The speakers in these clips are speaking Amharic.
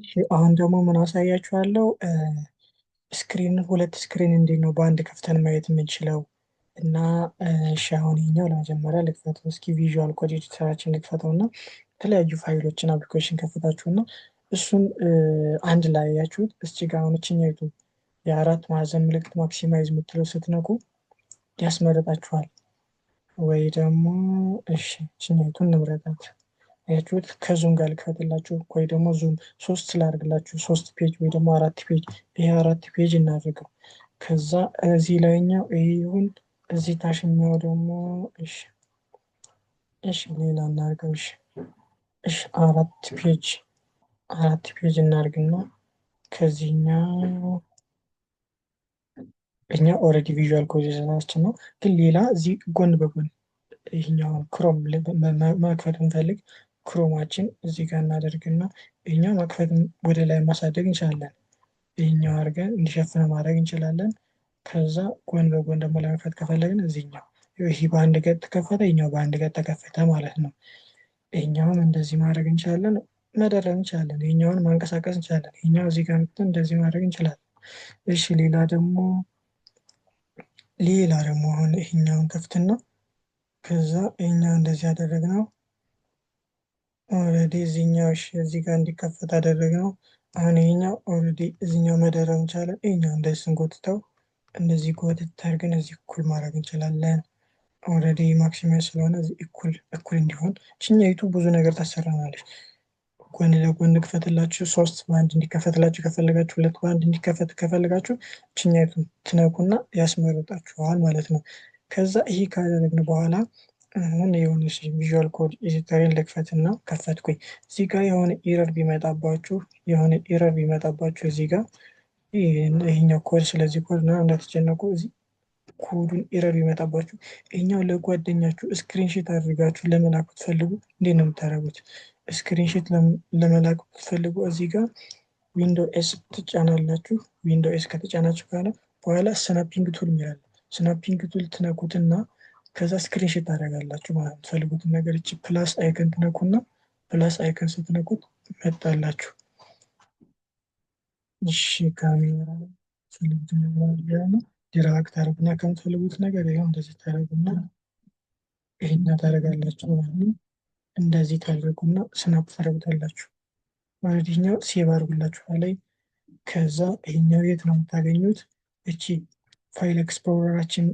እሺ፣ አሁን ደግሞ ምን አሳያችኋለሁ? ስክሪን ሁለት ስክሪን እንዴት ነው በአንድ ከፍተን ማየት የምንችለው? እና እሺ፣ አሁን ይሄኛው ለመጀመሪያ ልክፈተው። እስኪ ቪዥዋል ኮድ ኤዲተራችን ልክፈተው እና የተለያዩ ፋይሎችን አፕሊኬሽን ከፍታችሁ እና እሱን አንድ ላይ ያያችሁት እስቲ ጋር አሁን እችኛይቱ የአራት ማዕዘን ምልክት ማክሲማይዝ የምትለው ስትነኩ ያስመረጣችኋል። ወይ ደግሞ እሺ እችኛይቱን እንምረጣት። አያችሁት? ከዙም ጋር ልክፈትላችሁ ወይ ደግሞ ዙም ሶስት ስላደርግላችሁ ሶስት ፔጅ ወይ ደግሞ አራት ፔጅ። ይሄ አራት ፔጅ እናድርገው። ከዛ እዚህ ላይኛው ይሄ ይሁን፣ እዚህ ታችኛው ደግሞ እሺ እሺ ሌላ እናድርገው። እሺ እሺ አራት ፔጅ እናድርግና ከዚህኛው እኛ ኦልሬዲ ቪዥዋል ኮዲንግ ነው፣ ግን ሌላ እዚህ ጎን በጎን ይህኛው ክሮም መክፈት ብንፈልግ ክሮማችን እዚህ ጋር እናደርግና ይህኛው መክፈት ወደ ላይ ማሳደግ እንችላለን። ይህኛው አድርገን እንዲሸፍነ ማድረግ እንችላለን። ከዛ ጎን በጎን ደግሞ ለመክፈት ከፈለግን እዚህኛው ይህ በአንድ ገጥ ተከፈተ፣ ይኛው በአንድ ገጥ ተከፈተ ማለት ነው። ይህኛውም እንደዚህ ማድረግ እንችላለን፣ መደረግ እንችላለን። ይህኛውን ማንቀሳቀስ እንችላለን። ይህኛው እዚህ ጋር እንደዚህ ማድረግ እንችላለን። እሺ ሌላ ደግሞ አሁን ይህኛውን ከፍትና ከዛ ይህኛው እንደዚህ ያደረግነው ኦልሬዲ እዚህኛው እሺ እዚህ ጋር እንዲከፈት አደረግነው። አሁን ይሄኛው ኦልሬዲ እዚህኛው መደረግ እንችላለን። ይሄኛው እንደዚህ ስንጎትተው እንደዚህ ጎትት አድርገን እዚህ እኩል ማድረግ እንችላለን። ኦልሬዲ ማክሲመም ስለሆነ እዚህ እኩል እንዲሆን ችኛይቱ ብዙ ነገር ታሰራናለች። ጎን ለጎን ክፈትላችሁ፣ ሶስት በአንድ እንዲከፈትላችሁ ከፈለጋችሁ፣ ሁለት በአንድ እንዲከፈት ከፈለጋችሁ ችኛይቱን ትነኩና ያስመርጣችኋል ማለት ነው። ከዛ ይሄ ካደረግን በኋላ አሁን የሆነ ቪዥዋል ኮድ ኤዲተርን ልክፈትና ከፈትኩኝ። እዚህ ጋር የሆነ ኢረር ቢመጣባችሁ እዚህ ጋር ይሄኛው ኮድ ስለዚህ ኮድ ነው እንዳትጨነቁ። እዚህ ኮዱን ኢረር ቢመጣባችሁ ይሄኛው ለጓደኛችሁ ስክሪንሺት አድርጋችሁ ለመላክ ብትፈልጉ እንዴት ነው የምታደርጉት? ስክሪንሺት ለመላክ ብትፈልጉ እዚህ ጋር ዊንዶ ኤስ ትጫናላችሁ። ዊንዶ ኤስ ከተጫናችሁ በኋላ ስናፒንግ ቱል የሚላል ስናፒንግ ቱል ትነኩትና ከዛ ስክሪንሽት ታደርጋላችሁ ማለት የምትፈልጉትን ነገር። እቺ ፕላስ አይከን ትነኩና ፕላስ አይከን ስትነኩት መጣላችሁ። እሺ ካሜራ ፈልጉት ነገር ነው ድራግ ታደርጉና ከምትፈልጉት ነገር ይኸው እንደዚህ ታደርጉና ይሄኛ ታደርጋላችሁ ማለት ነው። እንደዚህ ታደርጉና ስናፕ ታደርጉታላችሁ። ወደዚህኛው ሴቭ አድርጉላችሁ ላይ። ከዛ ይሄኛው የት ነው የምታገኙት? እቺ ፋይል ኤክስፕሎረራችን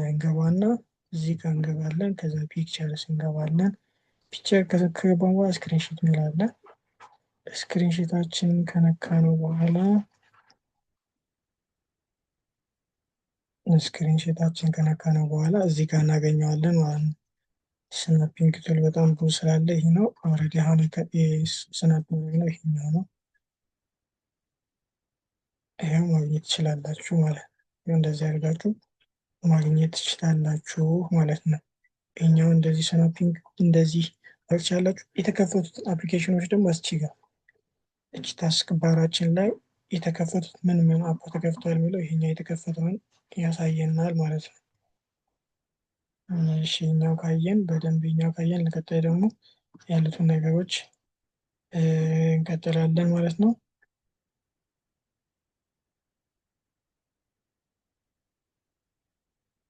እንገባና እዚህ ጋር እንገባለን። ከዛ ፒክቸርስ እንገባለን። ፒክቸር ከገባን በኋላ ስክሪንሾት እንላለን። ስክሪንሾታችንን ከነካ ነው በኋላ እዚህ ጋር እናገኘዋለን ማለት ነው። ስናፒንግ ቱል በጣም ብዙ ስላለ ይሄ ነው ኦልሬዲ አሁን ስናፒንግ ነው ይሄኛው ነው። ይሄው ማግኘት ትችላላችሁ ማለት ነው። እንደዚህ አድርጋችሁ ማግኘት ትችላላችሁ ማለት ነው። ይሄኛው እንደዚህ ስናፒንግ እንደዚህ ታያላችሁ። የተከፈቱት አፕሊኬሽኖች ደግሞ እቺ ታስክ ባራችን ላይ የተከፈቱት ምን አፕ ተከፍቷል የሚለው ይሄኛው የተከፈተውን ያሳየናል ማለት ነው። እሺ ይሄኛው ካየን በደንብ ይሄኛው ካየን ለቀጣይ ደግሞ ያሉትን ነገሮች እንቀጥላለን ማለት ነው።